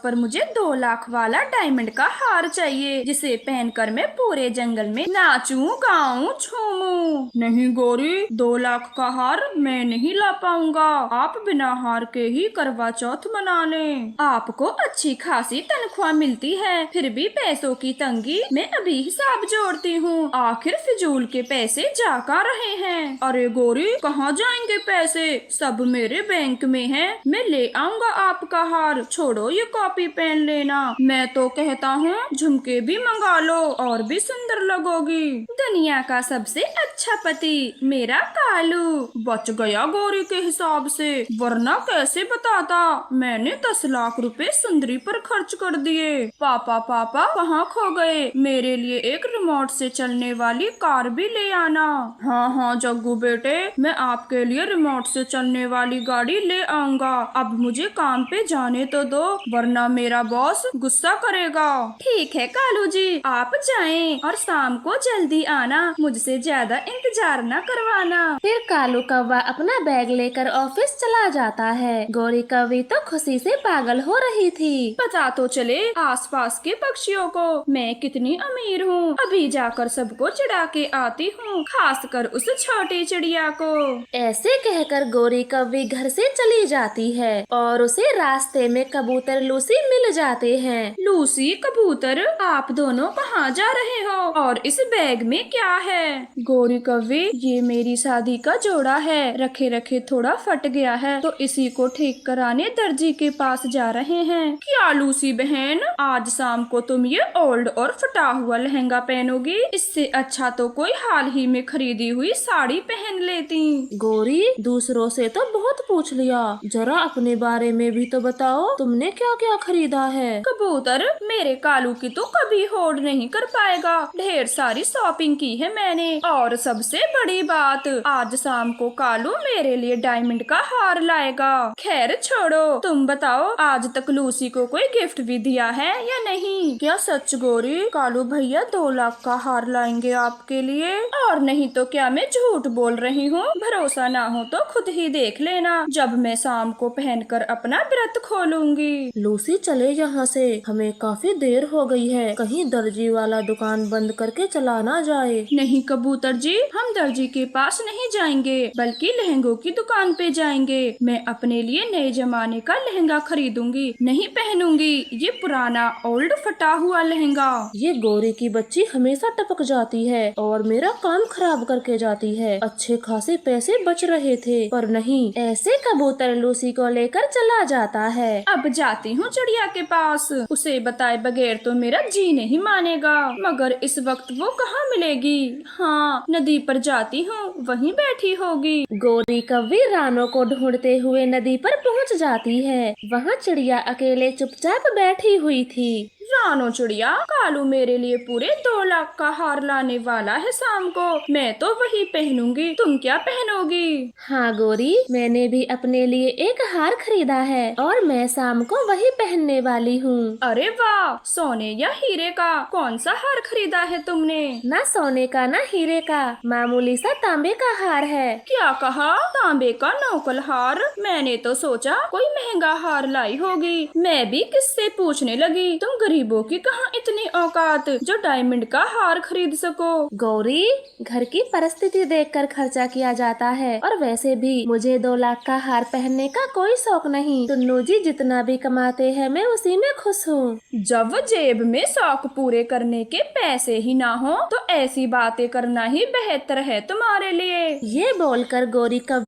पर मुझे 2 लाख वाला डायमंड का हार चाहिए, जिसे पहनकर मैं पूरे जंगल में नाचूं, गाऊं, झूमूं। नहीं गौरी, 2 लाख का हार मैं नहीं ला पाऊंगा। आप बिना हार के ही करवा चौथ मना लें। आपको अच्छी खासी तनख्वाह मिलती है, फिर भी पैसों की तंगी में अभी हिसाब जोड़ती हूँ। आखिर फिजूल के पैसे जा कहाँ रहे हैं? अरे गौरी, कहाँ जाएंगे पैसे? सब मेरे बैंक में है। मैं ले आऊंगा आपका हार। छोड़ो ये कॉपी पेन लेना। मैं तो कहता हूँ झुमके भी मंगा लो, और भी सुंदर लगोगी। दुनिया का सबसे अच्छा पति मेरा कालू बच गया गौरी के हिसाब से, वरना कैसे बताता। मैंने 10 लाख रुपए सुंदरी पर खर्च कर दिए। पापा पापा कहाँ खो गए? मेरे लिए एक रिमोट से चलने वाली कार भी ले आना। हाँ हाँ जग्गू बेटे, मैं आपके लिए रिमोट से चलने वाली गाड़ी ले आऊंगा। अब मुझे काम पे जाने तो दो, वरना मेरा बॉस गुस्सा करेगा। ठीक है कालू जी, आप जाएं और शाम को जल्दी आना। मुझसे ज्यादा इंतजार न करवाना। फिर कालू कौवा अपना बैग लेकर ऑफिस चला जाता है। गौरी कौवी तो खुशी से पागल हो रही थी। पता तो चले आसपास के पक्षियों को मैं कितनी अमीर हूँ। अभी जाकर सबको चिढ़ा के आती हूँ, खासकर उस छोटी चिड़िया को। ऐसे कहकर गौरी कौवी घर से चली जाती है और उसे रास्ते में कबूतर लूसी मिल जाते हैं। लूसी, कबूतर, आप दोनों कहाँ जा रहे हो? और इस बैग में क्या है? गौरी कौवी, ये मेरी शादी का जोड़ा है। रखे रखे थोड़ा फट गया है, तो इसी को ठीक कराने दर्जी के पास जा रहे हैं। क्या लूसी बहन, आज शाम को तुम ये ओल्ड और फटा हुआ लहंगा पहनोगी? इससे अच्छा तो कोई हाल ही में खरीदी हुई साड़ी पहन लेती। गौरी, दूसरों से तो बहुत पूछ लिया, जरा अपने बारे में भी तो बताओ, तुमने क्या क्या खरीदा है? कबूतर, मेरे कालू की तो कभी होड़ नहीं कर पाएगा। ढेर सारी शॉपिंग की है मैंने, और सबसे बड़ी बात, आज शाम को कालू मेरे लिए डायमंड का हार लाएगा। खैर छोड़ो, तुम बताओ आज तक लूसी को कोई गिफ्ट भी दिया है या नहीं? क्या सच गौरी, कालू भैया 2 लाख का हार लाएंगे आपके लिए? और नहीं तो क्या मैं झूठ बोल रही हूँ? भरोसा ना हो तो खुद ही देख लेना, जब मैं शाम को पहनकर अपना व्रत खोलूंगी। लूसी, चले यहाँ से, हमें काफी देर हो गई है। कहीं दर्जी वाला दुकान बंद करके चला ना जाए। नहीं कबूतर जी, हम दर्जी के पास नहीं जाएंगे, बल्कि लहंगों की दुकान पे जाएंगे। मैं अपने लिए नए जमाने का लहंगा खरीदूंगी, नहीं पहनूंगी ये पुराना ओल्ड फटा हुआ लहंगा। ये गौरी की बच्ची हमेशा टपक जाती है और मेरा काम खराब करके जाती है। अच्छे खासे पैसे बच रहे थे, पर नहीं, ऐसे कबूतर लूसी को लेकर चला जाता है। अब जाती हूँ चिड़िया के पास, उसे बताए बगैर तो मेरा जी नहीं मानेगा। मगर इस वक्त वो कहाँ मिलेगी? हाँ, नदी पर जाती हूँ, वहीं बैठी होगी। गौरी कौवी रानों को ढूंढते हुए नदी पर पहुँच जाती है। वहाँ चिड़िया अकेले चुपचाप बैठी हुई थी। रानो चिड़िया, कालू मेरे लिए पूरे 2 लाख का हार लाने वाला है शाम को। मैं तो वही पहनूंगी, तुम क्या पहनोगी? हाँ गौरी, मैंने भी अपने लिए एक हार खरीदा है और मैं शाम को वही पहनने वाली हूँ। अरे वाह, सोने या हीरे का? कौन सा हार खरीदा है तुमने? ना सोने का ना हीरे का, मामूली सा तांबे का हार है। क्या कहा? तांबे का नौकल हार? मैंने तो सोचा कोई महंगा हार लाई होगी। मैं भी किससे पूछने लगी। तुम गरीबों की कहाँ इतनी औकात जो डायमंड का हार खरीद सको। गौरी, घर की परिस्थिति देखकर खर्चा किया जाता है, और वैसे भी मुझे 2 लाख का हार पहनने का कोई शौक नहीं। टुन्नू जी जितना भी कमाते हैं मैं उसी में खुश हूँ। जब जेब में शौक पूरे करने के पैसे ही ना हो, तो ऐसी बातें करना ही बेहतर है तुम्हारे लिए। ये बोलकर गौरी कौवी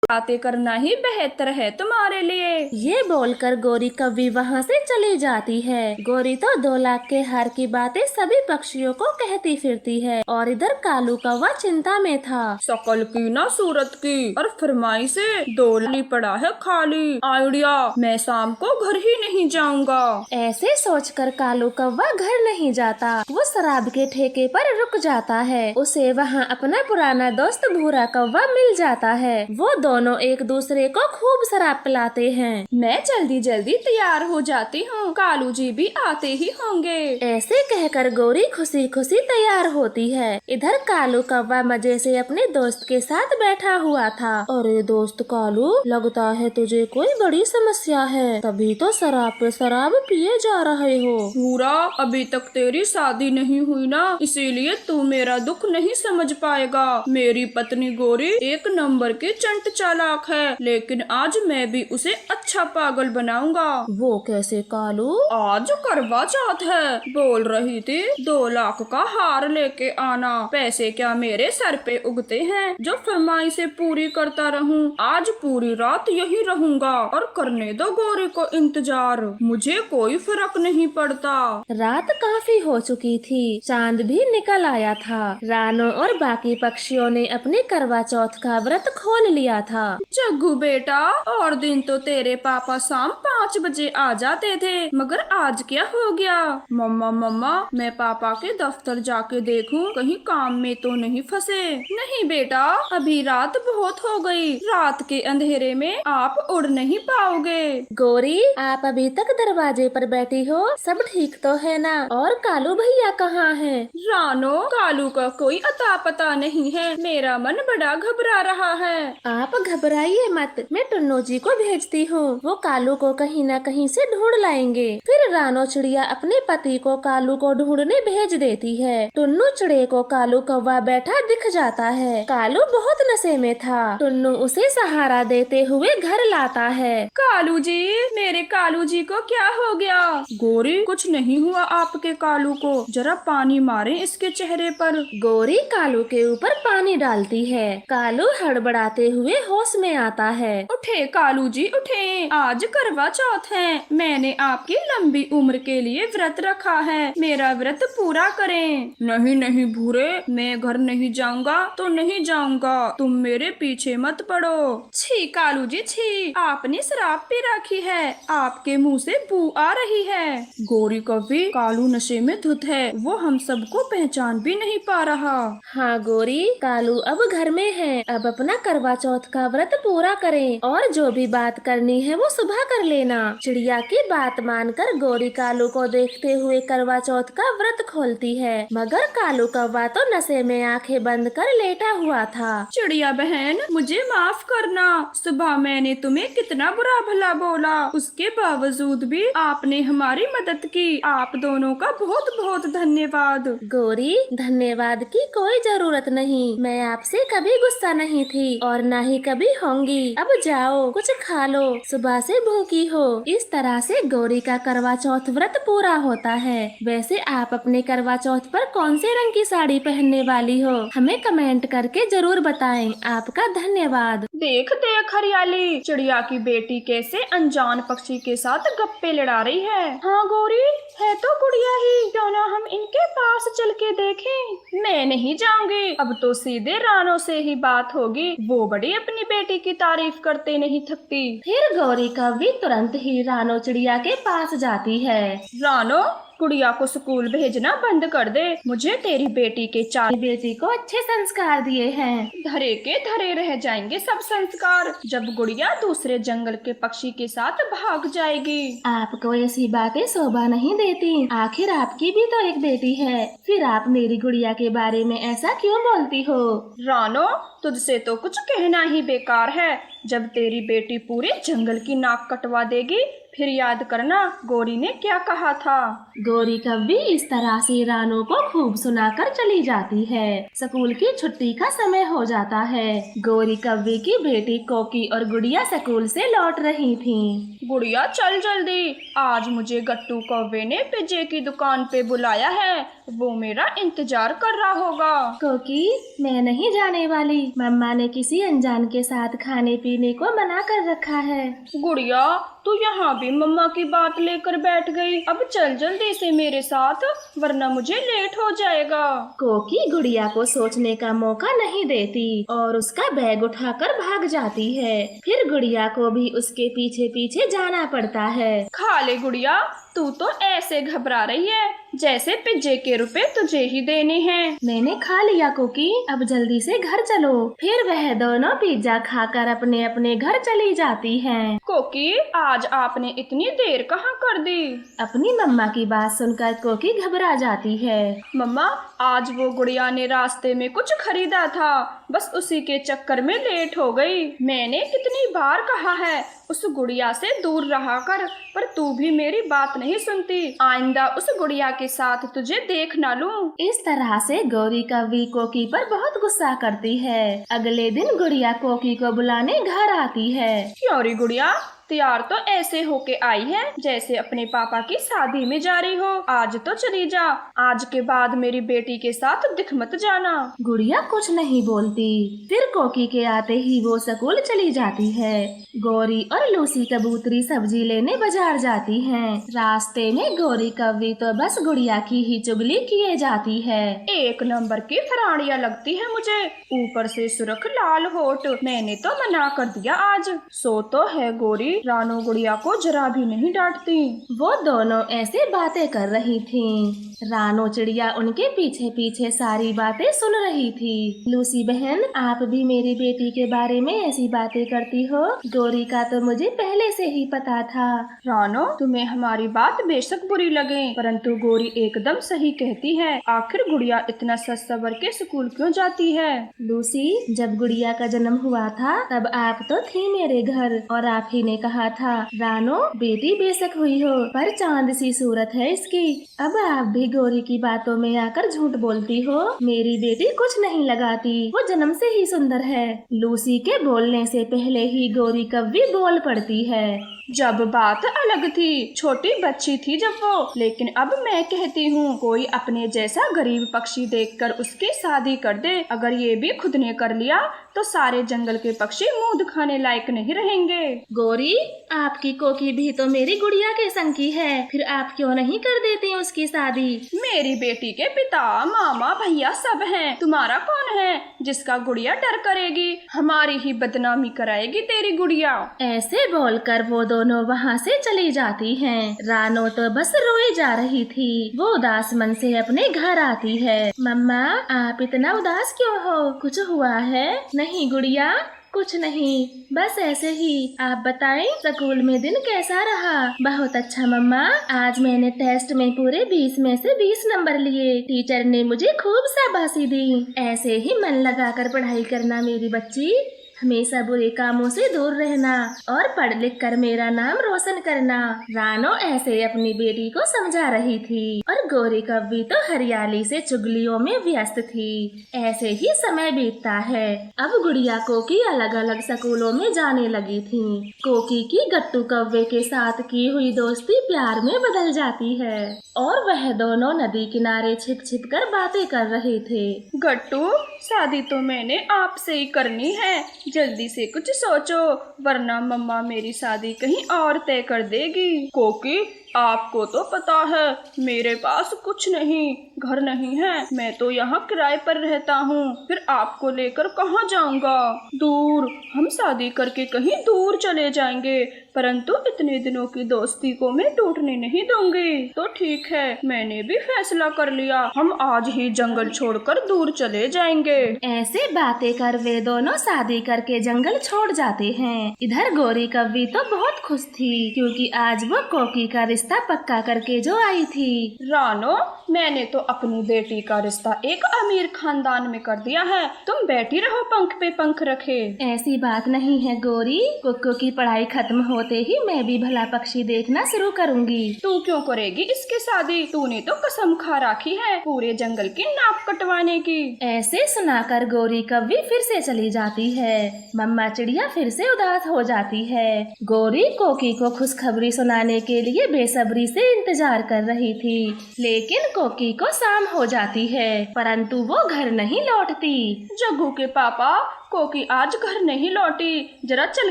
बातें करना ही बेहतर है तुम्हारे लिए। ये बोलकर गौरी कौवी वहाँ से चली जाती है। गौरी तो 2 लाख के हार की बातें सभी पक्षियों को कहती फिरती है, और इधर कालू कौवा चिंता में था। शकल की ना सूरत की, और फरमाई से 2 पड़ा है खाली। आइडिया, मैं शाम को घर ही नहीं जाऊंगा। ऐसे सोचकर कालू कौवा घर नहीं जाता। वो शराब के ठेके पर रुक जाता है। उसे वहाँ अपना पुराना दोस्त भूरा कौवा मिल जाता है। वो दोनों दोनों एक दूसरे को खूब शराब पिलाते हैं। मैं जल्दी जल्दी तैयार हो जाती हूँ, कालू जी भी आते ही होंगे। ऐसे कहकर गौरी खुशी खुशी तैयार होती है। इधर कालू कौवा मजे से अपने दोस्त के साथ बैठा हुआ था। अरे दोस्त कालू, लगता है तुझे कोई बड़ी समस्या है, तभी तो शराब पे शराब पिए जा रहे हो। पूरा अभी तक तेरी शादी नहीं हुई ना, इसीलिए तू मेरा दुख नहीं समझ पाएगा। मेरी पत्नी गौरी एक नंबर की चंट चालाक है, लेकिन आज मैं भी उसे अच्छा पागल बनाऊंगा। वो कैसे कालू? आज करवा चौथ है, बोल रही थी 2 लाख का हार लेके आना। पैसे क्या मेरे सर पे उगते हैं जो फरमाइशें पूरी करता रहूं। आज पूरी रात यही रहूंगा और करने दो गौरी को इंतजार, मुझे कोई फर्क नहीं पड़ता। रात काफी हो चुकी थी, चांद भी निकल आया था। रानो और बाकी पक्षियों ने अपने करवा चौथ का व्रत खोल लिया था। जग्गू बेटा, और दिन तो तेरे पापा शाम 5 बजे आ जाते थे, मगर आज क्या हो गया? मम्मा मम्मा, मैं पापा के दफ्तर जाके देखूं कहीं काम में तो नहीं फंसे। नहीं बेटा, अभी रात बहुत हो गई, रात के अंधेरे में आप उड़ नहीं पाओगे। गौरी, आप अभी तक दरवाजे पर बैठी हो, सब ठीक तो है ना? और कालू भैया कहाँ हैं? रानो, कालू का कोई अता पता नहीं है, मेरा मन बड़ा घबरा रहा है। आप घबराइए मत, मैं टुन्नू जी को भेजती हूँ, वो कालू को कहीं न कहीं से ढूंढ लाएंगे। फिर रानो चिड़िया अपने पति को कालू को ढूंढने भेज देती है। टुन्नू चिड़े को कालू कौवा बैठा दिख जाता है। कालू बहुत नशे में था। टुन्नू उसे सहारा देते हुए घर लाता है। कालू जी, मेरे कालू जी को क्या हो गया? गौरी, कुछ नहीं हुआ आपके कालू को, जरा पानी मारे इसके चेहरे पर। गौरी कालू के ऊपर पानी डालती है। कालू हड़बड़ाते हुए होश में आता है। उठे कालू जी उठे, आज करवा चौथ है, मैंने आपकी लंबी उम्र के लिए व्रत रखा है, मेरा व्रत पूरा करें। नहीं नहीं भूरे, मैं घर नहीं जाऊंगा तो नहीं जाऊंगा, तुम मेरे पीछे मत पड़ो। छी कालू जी छी, आपने शराब पी रखी है, आपके मुंह से बू आ रही है। गौरी कवि, कालू नशे में धुत है, वो हम सबको पहचान भी नहीं पा रहा। हाँ गौरी, कालू अब घर में है, अब अपना करवा चौथ का व्रत पूरा करें और जो भी बात करनी है वो सुबह कर लेना। चिड़िया की बात मानकर गौरी कालू को देखते हुए करवा चौथ का व्रत खोलती है, मगर कालू कौवा तो नशे में आंखें बंद कर लेटा हुआ था। चिड़िया बहन, मुझे माफ करना, सुबह मैंने तुम्हें कितना बुरा भला बोला, उसके बावजूद भी आपने हमारी मदद की, आप दोनों का बहुत बहुत धन्यवाद। गौरी, धन्यवाद की कोई जरूरत नहीं, मैं आपसे कभी गुस्सा नहीं थी और न ही कभी होंगी। अब जाओ, कुछ खा लो, सुबह से भूखी हो। इस तरह से गौरी का करवा चौथ व्रत पूरा होता है। वैसे आप अपने करवा चौथ पर कौन से रंग की साड़ी पहनने वाली हो, हमें कमेंट करके जरूर बताएं। आपका धन्यवाद। देख देख हरियाली, चिड़िया की बेटी कैसे अनजान पक्षी के साथ गप्पे लड़ा रही है। हाँ गौरी, है तो गुड़िया ही, क्यों ना हम इनके पास चल के देखें। मैं नहीं जाऊंगी, अब तो सीधे रानो से ही बात होगी, वो बड़ी अपनी बेटी की तारीफ करते नहीं थकती। फिर गौरी कवि तुरंत ही रानो चिड़िया के पास जाती है। रानो, गुड़िया को स्कूल भेजना बंद कर दे, मुझे तेरी बेटी के 4 बेटी को अच्छे संस्कार दिए हैं, धरे के धरे रह जाएंगे सब संस्कार, जब गुड़िया दूसरे जंगल के पक्षी के साथ भाग जाएगी। आपको ऐसी बातें शोभा नहीं देती, आखिर आपकी भी तो एक बेटी है, फिर आप मेरी गुड़िया के बारे में ऐसा क्यों बोलती हो? रानो, तुझसे तो कुछ कहना ही बेकार है, जब तेरी बेटी पूरे जंगल की नाक कटवा देगी फिर याद करना गौरी ने क्या कहा था। गौरी कवि इस तरह से रानो को खूब सुनाकर चली जाती है। स्कूल की छुट्टी का समय हो जाता है। गौरी कवि की बेटी कोकी और गुड़िया स्कूल से लौट रही थीं। गुड़िया चल जल्दी, आज मुझे गट्टू कौवे ने पिज्जे की दुकान पे बुलाया है, वो मेरा इंतजार कर रहा होगा। कोकी, मैं नहीं जाने वाली, मम्मा ने किसी अनजान के साथ खाने पीने को मना कर रखा है। गुड़िया, तू यहाँ भी मम्मा की बात लेकर बैठ गई, अब चल जल्दी से मेरे साथ, वरना मुझे लेट हो जाएगा। कोकी गुड़िया को सोचने का मौका नहीं देती और उसका बैग उठाकर भाग जाती है। फिर गुड़िया को भी उसके पीछे पीछे जाना पड़ता है। खा ले गुड़िया, तू तो ऐसे घबरा रही है जैसे पिज्जे के रुपए तुझे ही देने हैं। मैंने खा लिया कोकी, अब जल्दी से घर चलो। फिर वह दोनों पिज्जा खाकर अपने अपने घर चली जाती हैं। कोकी, आज आपने इतनी देर कहाँ कर दी? अपनी मम्मा की बात सुनकर कोकी घबरा जाती है। मम्मा, आज वो गुड़िया ने रास्ते में कुछ खरीदा था, बस उसी के चक्कर में लेट हो गई। मैंने कितनी बार कहा है उस गुड़िया से दूर रहा कर, पर तू भी मेरी बात नहीं सुनती। आइंदा उस गुड़िया के साथ तुझे देख ना लूं। इस तरह से गौरी कव्वी कोकी पर बहुत गुस्सा करती है। अगले दिन गुड़िया कोकी को बुलाने घर आती है। क्यों रे गुड़िया, तैयार तो ऐसे होके आई है जैसे अपने पापा की शादी में जा रही हो। आज तो चली जा, आज के बाद मेरी बेटी के साथ दिख मत जाना। गुड़िया कुछ नहीं बोलती। फिर कोकी के आते ही वो स्कूल चली जाती है। गौरी और लूसी कबूतरी सब्जी लेने बाजार जाती हैं। रास्ते में गौरी कव्वी तो बस गुड़िया की ही चुगली किए जाती है। एक नंबर की फराड़ियाँ लगती है मुझे, ऊपर से सुर्ख लाल होठ। मैंने तो मना कर दिया आज। सो तो है गौरी, रानो गुड़िया को जरा भी नहीं डांटती। वो दोनों ऐसे बातें कर रही थीं। रानो चिड़िया उनके पीछे पीछे सारी बातें सुन रही थी। लूसी बहन, आप भी मेरी बेटी के बारे में ऐसी बातें करती हो? गौरी का तो मुझे पहले से ही पता था। रानो, तुम्हें हमारी बात बेशक बुरी लगे, परंतु गौरी एकदम सही कहती है। आखिर गुड़िया इतना सच सवर के स्कूल क्यों जाती है? लूसी, जब गुड़िया का जन्म हुआ था तब आप तो थी मेरे घर, और आप ही ने कहा था, रानो बेटी बेशक हुई हो पर चांद सी सूरत है इसकी। अब आप भी गौरी की बातों में आकर झूठ बोलती हो। मेरी बेटी कुछ नहीं लगाती, वो जन्म से ही सुंदर है। लूसी के बोलने से पहले ही गौरी कव्वी बोल पड़ती है। जब बात अलग थी, छोटी बच्ची थी जब वो, लेकिन अब मैं कहती हूँ कोई अपने जैसा गरीब पक्षी देखकर उसकी शादी कर दे। अगर ये भी खुद ने कर लिया तो सारे जंगल के पक्षी मुंह दिखाने लायक नहीं रहेंगे। गौरी, आपकी कोकी भी तो मेरी गुड़िया के संग की है, फिर आप क्यों नहीं कर देती उसकी शादी? मेरी बेटी के पिता, मामा, भैया सब हैं। तुम्हारा कौन है जिसका गुड़िया डर करेगी? हमारी ही बदनामी कराएगी तेरी गुड़िया। ऐसे बोलकर वो दोनों वहाँ से चली जाती हैं। रानो तो बस रोई जा रही थी। वो उदास मन से अपने घर आती है। मम्मा, आप इतना उदास क्यों हो? कुछ हुआ है? नहीं गुड़िया, कुछ नहीं, बस ऐसे ही। आप बताएं, स्कूल में दिन कैसा रहा? बहुत अच्छा मम्मा, आज मैंने टेस्ट में पूरे 20 में से 20 नंबर लिए। टीचर ने मुझे खूब शाबाशी दी। ऐसे ही मन लगाकर पढ़ाई करना मेरी बच्ची, हमेशा बुरे कामों से दूर रहना और पढ़ लिख कर मेरा नाम रोशन करना। रानो ऐसे अपनी बेटी को समझा रही थी और गौरी कव्वी तो हरियाली से चुगलियों में व्यस्त थी। ऐसे ही समय बीतता है। अब गुड़िया कोकी अलग अलग स्कूलों में जाने लगी थी। कोकी की गट्टू कव्वे के साथ की हुई दोस्ती प्यार में बदल जाती है और वह दोनों नदी किनारे छिप छिप कर बातें कर रहे थे। गट्टू, शादी तो मैंने आपसे ही करनी है, जल्दी से कुछ सोचो, वरना मम्मा मेरी शादी कहीं और तय कर देगी। कोकी, आपको तो पता है मेरे पास कुछ नहीं, घर नहीं है। मैं तो यहाँ किराए पर रहता हूँ, फिर आपको लेकर कहाँ जाऊँगा? दूर, हम शादी करके कहीं दूर चले जाएंगे, परंतु इतने दिनों की दोस्ती को मैं टूटने नहीं दूंगी। तो ठीक है, मैंने भी फैसला कर लिया, हम आज ही जंगल छोड़कर दूर चले जाएंगे। ऐसे बातें कर वे दोनों शादी करके जंगल छोड़ जाते हैं। इधर गौरी कव्वी तो बहुत खुश थी, क्योंकि आज वो कोकी का रिश्ता पक्का करके जो आई थी। रानो, मैंने तो अपनी बेटी का रिश्ता एक अमीर खानदान में कर दिया है, तुम बैठी रहो पंख पे पंख रखे। ऐसी बात नहीं है गौरी, कुक्कू की पढ़ाई खत्म होते ही मैं भी भला पक्षी देखना शुरू करूंगी। तू क्यों करेगी इसके शादी? तूने तो कसम खा रखी है पूरे जंगल की नाक कटवाने की। ऐसे सुनाकर गौरी कव्वी फिर से चली जाती है। मम्मा चिड़िया फिर से उदास हो जाती है। गौरी कोकी को खुशखबरी सुनाने के लिए बेसब्री से इंतजार कर रही थी, लेकिन कोकी को शाम हो जाती है, परंतु वो घर नहीं लौटती। जग्गू के पापा, कोकी आज घर नहीं लौटी, जरा चल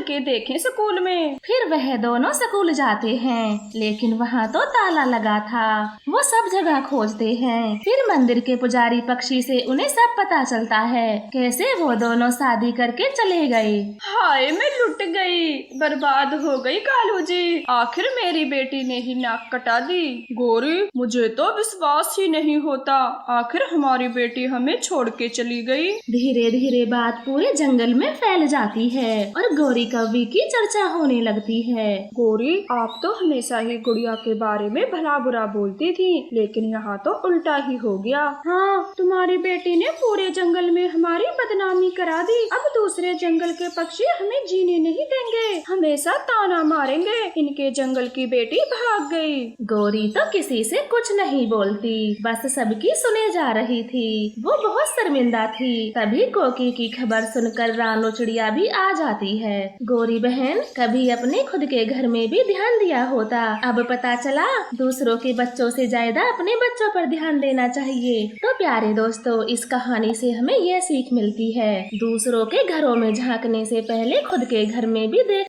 के देखें स्कूल में। फिर वह दोनों स्कूल जाते हैं, लेकिन वहाँ तो ताला लगा था। वो सब जगह खोजते हैं। फिर मंदिर के पुजारी पक्षी से उन्हें सब पता चलता है, कैसे वो दोनों शादी करके चले गए। हाय मैं लुट गई, बर्बाद हो गई कालू जी, आखिर मेरी बेटी ने ही नाक कटा दी। गौरी मुझे तो विश्वास ही नहीं होता, आखिर हमारी बेटी हमें छोड़ के चली गई। धीरे धीरे बात पूरे जंगल में फैल जाती है और गौरी कौवी की चर्चा होने लगती है। गौरी आप तो हमेशा ही गुड़िया के बारे में भला बुरा बोलती थी, लेकिन यहाँ तो उल्टा ही हो गया। हाँ तुम्हारी बेटी ने पूरे जंगल में हमारी बदनामी करा दी। अब दूसरे जंगल के पक्षी हमें जीने नहीं देंगे, हमेशा ताना मारेंगे, इनके जंगल की बेटी भाग गई। गौरी तो किसी से कुछ नहीं बोलती, बस सबकी सुने जा रही थी। वो बहुत शर्मिंदा थी। तभी कोकी की खबर सुनकर रानू चिड़िया भी आ जाती है। गौरी बहन कभी अपने खुद के घर में भी ध्यान दिया होता, अब पता चला दूसरों के बच्चों से ज्यादा अपने बच्चों पर ध्यान देना चाहिए। तो प्यारे दोस्तों, इस कहानी से हमें यह सीख मिलती है, दूसरों के घरों में झांकने से पहले खुद के घर में भी देख